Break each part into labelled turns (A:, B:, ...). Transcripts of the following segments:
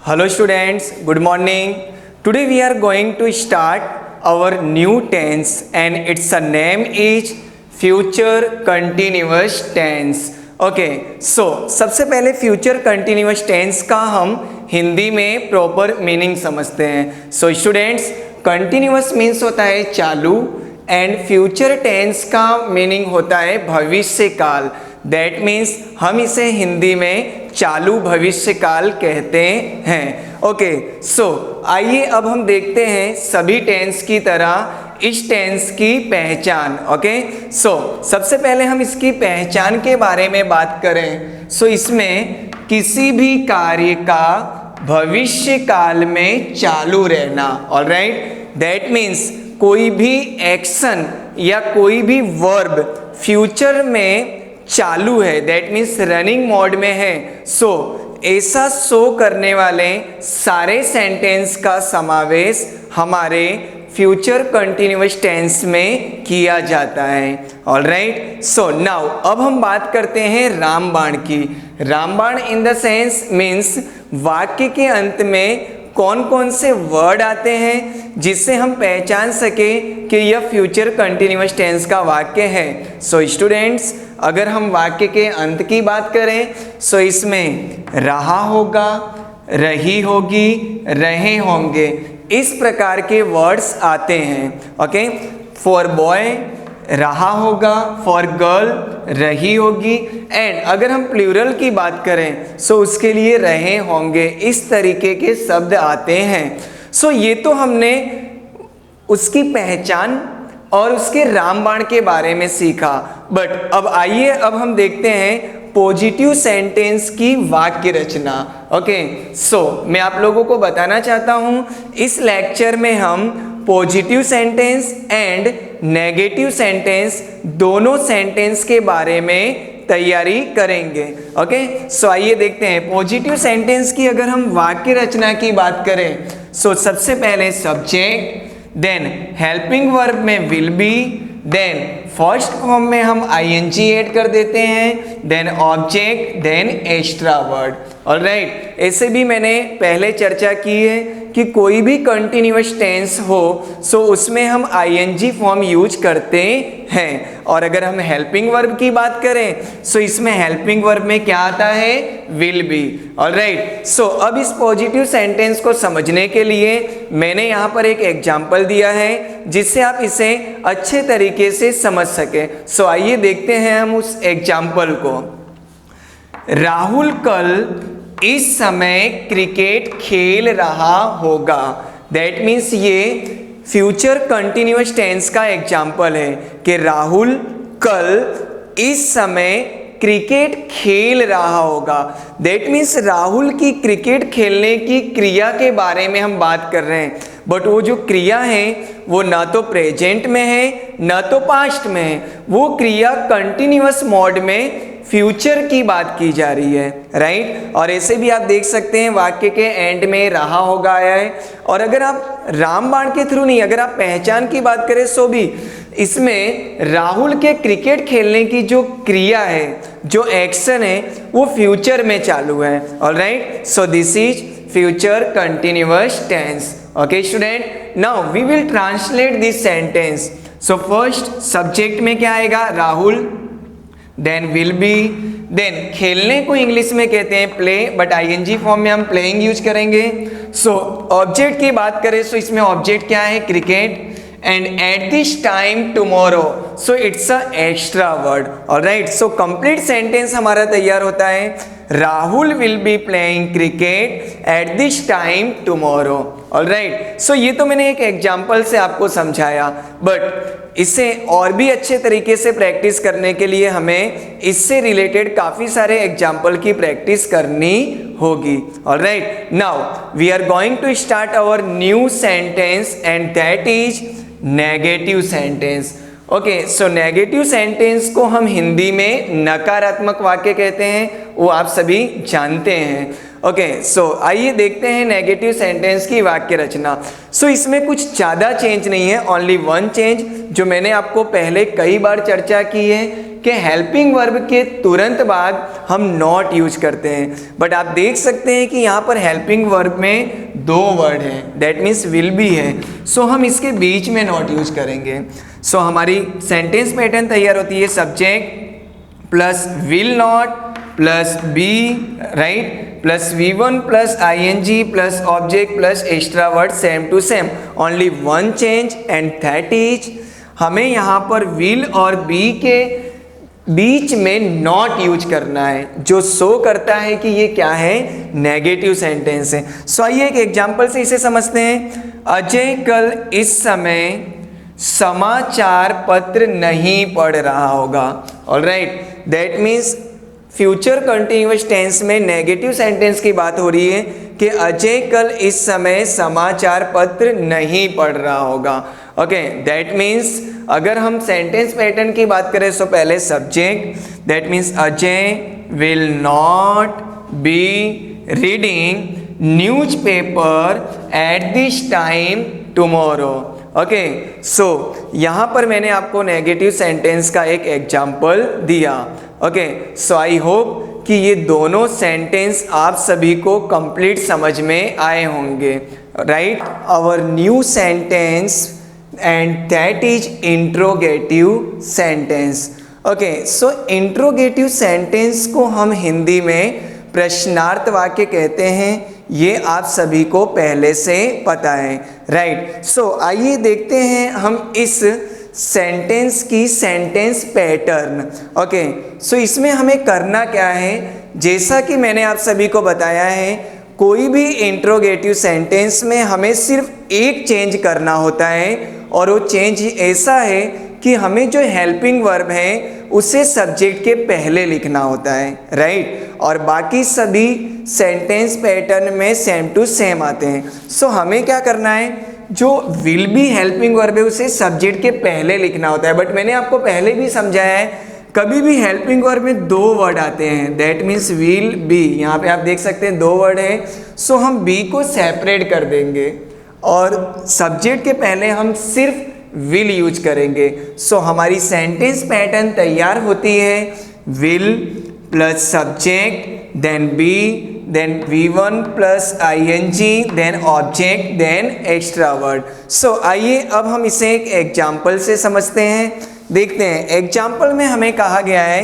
A: Hello students, good morning. Today we are going to start our new tense and its name is future continuous tense. Okay, so सबसे पहले future continuous tense का हम हिंदी में proper meaning समझते हैं. So students, continuous means होता है चालू एंड फ्यूचर टेंस का मीनिंग होता है भविष्य काल. दैट मीन्स हम इसे हिंदी में चालू भविष्य काल कहते हैं. ओके, सो आइए अब हम देखते हैं सभी टेंस की तरह इस टेंस की पहचान. ओके, सो सबसे पहले हम इसकी पहचान के बारे में बात करें. सो इसमें किसी भी कार्य का भविष्य काल में चालू रहना. ऑलराइट, दैट मीन्स कोई भी एक्शन या कोई भी वर्ब फ्यूचर में चालू है, दैट मीन्स रनिंग मोड में है. सो ऐसा शो करने वाले सारे सेंटेंस का समावेश हमारे फ्यूचर कंटिन्यूअस टेंस में किया जाता है. ऑलराइट, सो नाउ अब हम बात करते हैं रामबाण की. रामबाण इन द सेंस मीन्स वाक्य के अंत में कौन कौन से वर्ड आते हैं जिससे हम पहचान सके कि यह फ्यूचर कंटिन्यूअस टेंस का वाक्य है. सो स्टूडेंट्स, अगर हम वाक्य के अंत की बात करें सो इसमें रहा होगा, रही होगी, रहे होंगे, इस प्रकार के वर्ड्स आते हैं. ओके, फॉर बॉय रहा होगा, फॉर गर्ल रही होगी, एंड अगर हम प्लूरल की बात करें सो उसके लिए रहे होंगे. इस तरीके के शब्द आते हैं. सो ये तो हमने उसकी पहचान और उसके रामबाण के बारे में सीखा. बट अब आइए अब हम देखते हैं पॉजिटिव सेंटेंस की वाक्य रचना. ओके, सो मैं आप लोगों को बताना चाहता हूं इस लेक्चर में हम positive sentence and negative sentence दोनों सेंटेंस के बारे में तैयारी करेंगे. ओके, सो आइए देखते हैं पॉजिटिव सेंटेंस की. अगर हम वाक्य रचना की बात करें सो सबसे पहले सब्जेक्ट, देन हेल्पिंग वर्ब में will be, then first form में हम आईएनजी ऐड कर देते हैं, then object, then extra word. Alright, ऐसे भी मैंने पहले चर्चा की है कि कोई भी कंटिन्यूअस टेंस हो सो उसमें हम आईएनजी फॉर्म यूज करते हैं. और अगर हम हेल्पिंग वर्ब की बात करें सो इसमें हेल्पिंग वर्ब में क्या आता है, विल बी. ऑलराइट, सो अब इस पॉजिटिव सेंटेंस को समझने के लिए मैंने यहाँ पर एक एग्जाम्पल दिया है जिससे आप इसे अच्छे तरीके से समझ सके. सो आइए देखते हैं हम उस एग्जाम्पल को. राहुल कल इस समय क्रिकेट खेल रहा होगा. दैट मीन्स ये फ्यूचर कंटिन्यूअस टेंस का एग्जाम्पल है कि राहुल कल इस समय क्रिकेट खेल रहा होगा. दैट मीन्स राहुल की क्रिकेट खेलने की क्रिया के बारे में हम बात कर रहे हैं. बट वो जो क्रिया है वो ना तो प्रेजेंट में है ना तो पास्ट में है. वो क्रिया कंटिन्यूअस मोड में फ्यूचर की बात की जा रही है. राइट, और ऐसे भी आप देख सकते हैं वाक्य के एंड में रहा होगा आया है. और अगर आप रामबाण के थ्रू नहीं, अगर आप पहचान की बात करें सो भी इसमें राहुल के क्रिकेट खेलने की जो क्रिया है, जो एक्शन है, वो फ्यूचर में चालू है. Alright, so this is future continuous tense. Okay student, now we will translate this sentence. So first subject में क्या आएगा, Rahul, then will be, then खेलने को इंग्लिश में कहते हैं प्ले, बट आईएनजी फॉर्म में हम प्लेइंग यूज करेंगे. सो ऑब्जेक्ट की बात करें सो इसमें ऑब्जेक्ट क्या है, cricket, and at this time tomorrow, so it's a extra word. Alright, so complete sentence हमारा तैयार होता है Rahul will be playing cricket at this time tomorrow. Alright, so ये तो मैंने एक एग्जाम्पल से आपको समझाया, बट इसे और भी अच्छे तरीके से प्रैक्टिस करने के लिए हमें इससे रिलेटेड काफ़ी सारे एग्जाम्पल की प्रैक्टिस करनी होगी. Alright, now we are going to start our new sentence and that is negative sentence. Okay, so negative sentence को हम हिंदी में नकारात्मक वाक्य कहते हैं, वो आप सभी जानते हैं. ओके, सो आइए देखते हैं नेगेटिव सेंटेंस की वाक्य रचना. सो इसमें कुछ ज़्यादा चेंज नहीं है, ओनली वन चेंज जो मैंने आपको पहले कई बार चर्चा की है कि हेल्पिंग वर्ब के तुरंत बाद हम नॉट यूज करते हैं, बट आप देख सकते हैं कि यहाँ पर हेल्पिंग वर्ब में दो वर्ड हैं, दैट मीन्स विल बी है, सो हम इसके बीच में नॉट यूज करेंगे। सो हमारी सेंटेंस पैटर्न तैयार होती है subject plus will not plus be, right, plus V1 plus ing plus object plus extra word same to same, only one change and that is हमें यहाँ पर विल और बी के बीच में नॉट यूज करना है, जो शो करता है कि ये क्या है, नेगेटिव सेंटेंस है। सो आइए एक एग्जांपल से इसे समझते हैं। अजय कल इस समय समाचार पत्र नहीं पढ़ रहा होगा। Alright, that means future continuous tense में नेगेटिव सेंटेंस की बात हो रही है कि अजय कल इस समय समाचार पत्र नहीं पढ़ रहा होगा। ओके, दैट मीन्स अगर हम सेंटेंस पैटर्न की बात करें तो पहले subject, that means Ajay will not be reading newspaper at this time tomorrow. Okay, so यहाँ पर मैंने आपको नेगेटिव सेंटेंस का एक एग्जाम्पल दिया। ओके, सो आई होप कि ये दोनों सेंटेंस आप सभी को कंप्लीट समझ में आए होंगे। Right, our new sentence and that is interrogative sentence. Okay, so interrogative sentence को हम हिंदी में प्रश्नार्थ वाक्य कहते हैं, ये आप सभी को पहले से पता है। राइट, सो आइए देखते हैं हम इस सेंटेंस की सेंटेंस पैटर्न। ओके, सो इसमें हमें करना क्या है, जैसा कि मैंने आप सभी को बताया है, कोई भी इंट्रोगेटिव सेंटेंस में हमें सिर्फ एक चेंज करना होता है, और वो चेंज ऐसा है कि हमें जो हेल्पिंग वर्ब है उसे सब्जेक्ट के पहले लिखना होता है। राइट, और बाकी सभी सेंटेंस पैटर्न में सेम टू सेम आते हैं। सो हमें क्या करना है, जो विल बी हेल्पिंग वर्ब है उसे सब्जेक्ट के पहले लिखना होता है, बट मैंने आपको पहले भी समझाया है कभी भी हेल्पिंग वर्ब में दो वर्ड आते हैं, दैट मीन्स विल बी, यहाँ पे आप देख सकते हैं दो वर्ड है, सो हम बी को सेपरेट कर देंगे और सब्जेक्ट के पहले हम सिर्फ विल यूज करेंगे। सो हमारी सेंटेंस पैटर्न तैयार होती है will plus subject then be then V1 plus ing then object then extra word. So आइए अब हम इसे एक एग्जाम्पल से समझते हैं। देखते हैं एग्जाम्पल में हमें कहा गया है,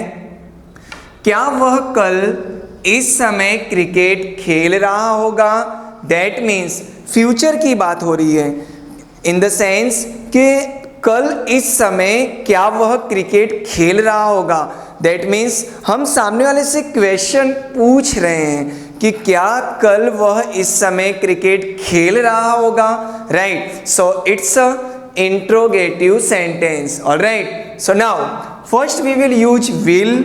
A: क्या वह कल इस समय क्रिकेट खेल रहा होगा। दैट मीन्स फ्यूचर की बात हो रही है, इन द सेंस कि कल इस समय क्या वह क्रिकेट खेल रहा होगा। दैट मीन्स हम सामने वाले से क्वेश्चन पूछ रहे हैं कि क्या कल वह इस समय क्रिकेट खेल रहा होगा। Right, so it's a interrogative sentence. Alright, so now first we will use will,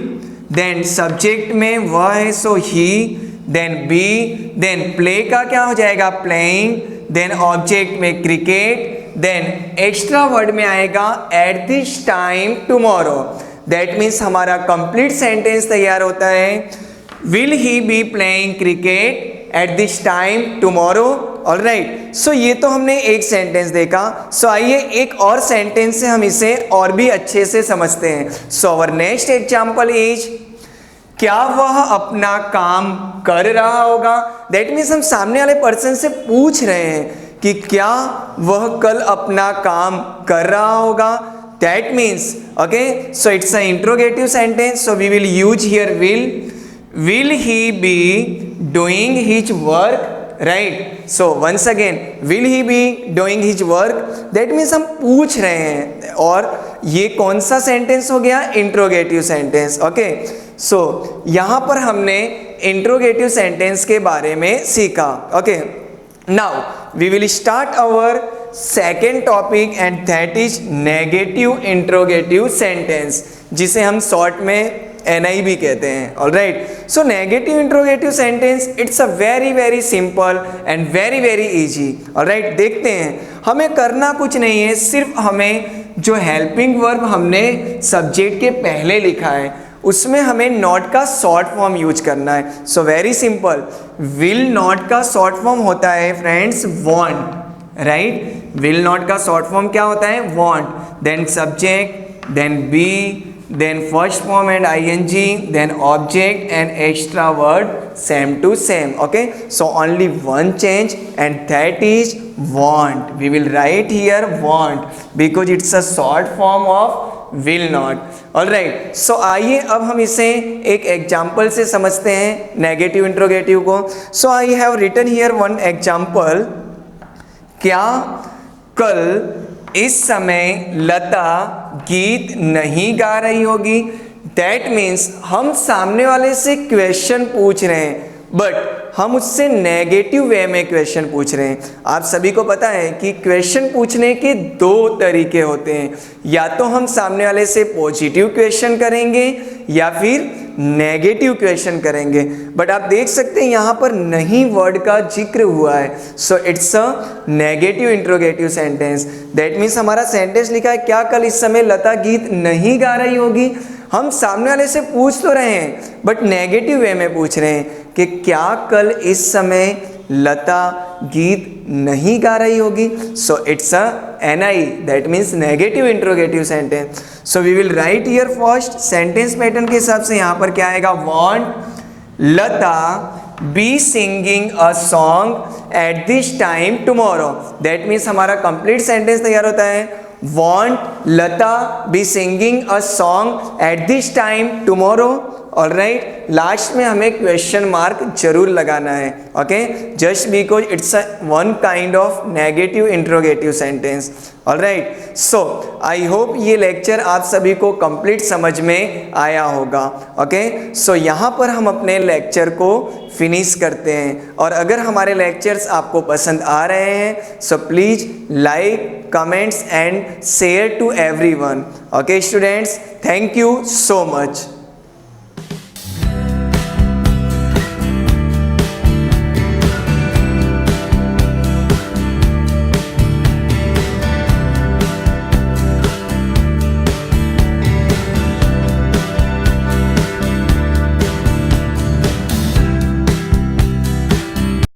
A: then subject में वह है so he, then be, then play का क्या हो जाएगा प्लेइंग, देन ऑब्जेक्ट में क्रिकेट, देन एक्स्ट्रा वर्ड में आएगा at this time tomorrow. That means हमारा कंप्लीट सेंटेंस तैयार होता है, will he be playing cricket at this time tomorrow. Alright, so ये तो हमने एक सेंटेंस देखा। सो आइए एक और सेंटेंस से हम इसे और भी अच्छे से समझते हैं। So our next example is, क्या वह अपना काम कर रहा होगा। दैट मीन्स हम सामने वाले पर्सन से पूछ रहे हैं कि क्या वह कल अपना काम कर रहा होगा। That means okay, so it's a interrogative sentence, so we will use here will he be doing his work. Right, so once again will he be doing his work, that means हम पूछ रहे हैं, और ये कौन सा sentence हो गया, इंट्रोगेटिव सेंटेंस। ओके, सो यहाँ पर हमने इंट्रोगेटिव सेंटेंस के बारे में सीखा। Okay, now we will start our second topic and that is negative interrogative sentence, जिसे हम शॉर्ट में NI भी कहते हैं। Alright, so negative interrogative sentence it's a very simple and very easy. Alright, देखते हैं, हमें करना कुछ नहीं है, सिर्फ हमें जो हेल्पिंग वर्ब हमने सब्जेक्ट के पहले लिखा है उसमें हमें नॉट का शॉर्ट फॉर्म यूज करना है। So very simple, will not का शॉर्ट फॉर्म होता है friends won't. Right, will not का शॉर्ट फॉर्म क्या होता है, won't, then subject, then be, then first form and ing, then object and extra word same to same. Okay, so only one change, and that is want. We will write here want because it's a short form of will not. Alright, so आइए अब हम इसे एक example से समझते हैं negative interrogative को. So I have written here one example. क्या कल इस समय लता गीत नहीं गा रही होगी? दैट मीन्स हम सामने वाले से क्वेश्चन पूछ रहे हैं, बट हम उससे नेगेटिव वे में क्वेश्चन पूछ रहे हैं. आप सभी को पता है कि क्वेश्चन पूछने के दो तरीके होते हैं. या तो हम सामने वाले से पॉजिटिव क्वेश्चन करेंगे या फिर नेगेटिव क्वेश्चन करेंगे. बट आप देख सकते हैं यहाँ पर नहीं वर्ड का जिक्र हुआ है, सो it's a negative interrogative sentence. That means हमारा सेंटेंस लिखा है क्या कल इस समय लता गीत नहीं गा रही होगी. हम सामने वाले से पूछ तो रहे हैं बट नेगेटिव वे में पूछ रहे हैं कि क्या कल इस समय लता गीत नहीं गा रही होगी. So it's a NI, that means negative interrogative sentence. So we will write here first sentence pattern के हिसाब से यहाँ पर क्या आएगा, won't Lata be singing a song at this time tomorrow. That means हमारा कंप्लीट सेंटेंस तैयार होता है. Want Lata be singing a song at this time tomorrow. Alright, last में हमें क्वेश्चन मार्क जरूर लगाना है. Okay, just because it's one kind of negative interrogative sentence. Alright, so I hope ये लेक्चर आप सभी को कंप्लीट समझ में आया होगा. ओके, सो यहाँ पर हम अपने लेक्चर को फिनिश करते हैं. और अगर हमारे लेक्चर्स आपको पसंद आ रहे हैं so please like, comments and share to everyone. Okay students, thank you so much.